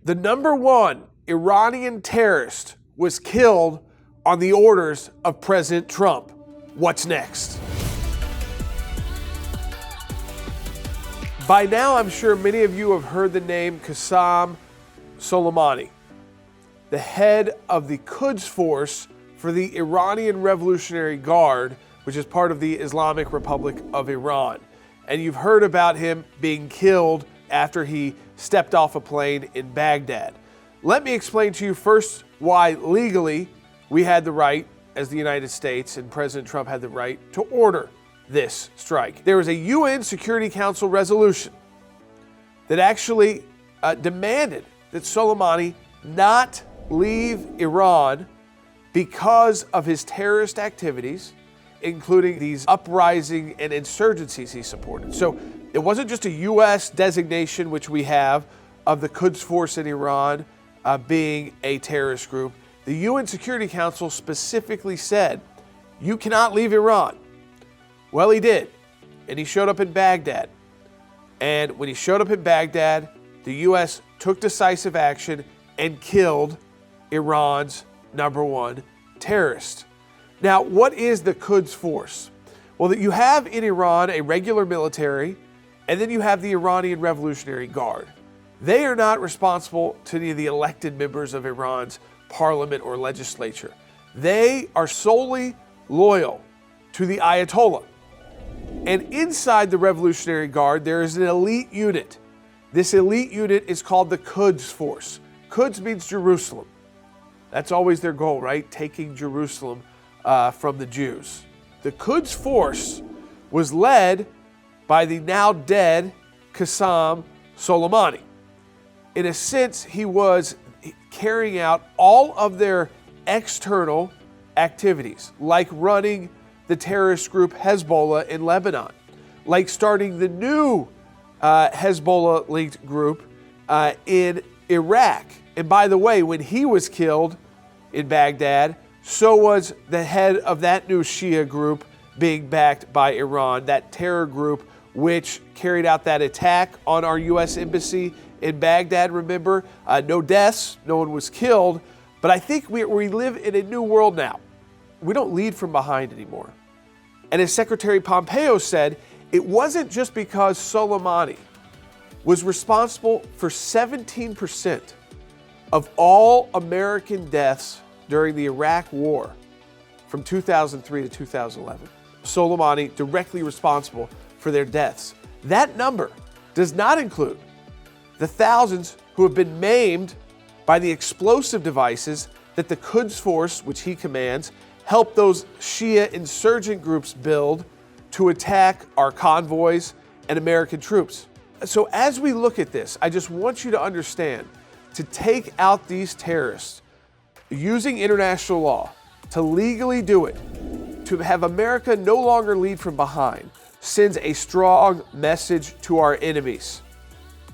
The number one Iranian terrorist was killed on the orders of President Trump. What's next? By now, I'm sure many of you have heard the name Qasem Soleimani, the head of the Quds Force for the Iranian Revolutionary Guard, which is part of the Islamic Republic of Iran. And you've heard about him being killed after he stepped off a plane in Baghdad. Let me explain to you first why legally we had the right, as the United States and President Trump had the right, to order this strike. There was a UN Security Council resolution that actually demanded that Soleimani not leave Iran because of his terrorist activities, including these uprising and insurgencies he supported. So it wasn't just a U.S. designation, which we have, of the Quds Force in Iran being a terrorist group. The UN Security Council specifically said, you cannot leave Iran. Well, he did, and he showed up in Baghdad. And when he showed up in Baghdad, the U.S. took decisive action and killed Iran's number one terrorist. Now, what is the Quds Force? Well, you have in Iran a regular military, and then you have the Iranian Revolutionary Guard. They are not responsible to any of the elected members of Iran's parliament or legislature. They are solely loyal to the Ayatollah. And inside the Revolutionary Guard, there is an elite unit. This elite unit is called the Quds Force. Quds means Jerusalem. That's always their goal, right? Taking Jerusalem from the Jews. The Quds Force was led by the now dead Qasem Soleimani. In a sense, he was carrying out all of their external activities, like running the terrorist group Hezbollah in Lebanon, like starting the new Hezbollah-linked group in Iraq. And by the way, when he was killed in Baghdad, so was the head of that new Shia group being backed by Iran, that terror group which carried out that attack on our U.S. embassy in Baghdad, remember? No deaths, no one was killed, but I think we live in a new world now. We don't lead from behind anymore. And as Secretary Pompeo said, it wasn't just because Soleimani was responsible for 17% of all American deaths during the Iraq War from 2003 to 2011. Soleimani directly responsible for their deaths. That number does not include the thousands who have been maimed by the explosive devices that the Quds Force, which he commands, helped those Shia insurgent groups build to attack our convoys and American troops. So as we look at this, I just want you to understand, to take out these terrorists using international law, to legally do it, to have America no longer lead from behind, sends a strong message to our enemies.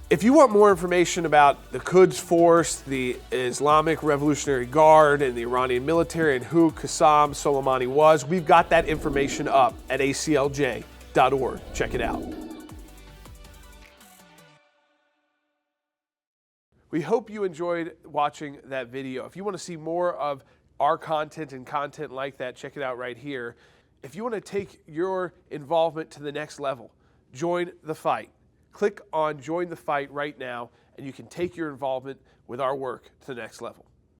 If you want more information about the Quds Force, the Islamic Revolutionary Guard, and the Iranian military, and who Qasem Soleimani was, we've got that information up at ACLJ.org. Check it out. We hope you enjoyed watching that video. If you want to see more of our content and content like that, check it out right here. If you want to take your involvement to the next level, join the fight. Click on Join the Fight right now, and you can take your involvement with our work to the next level.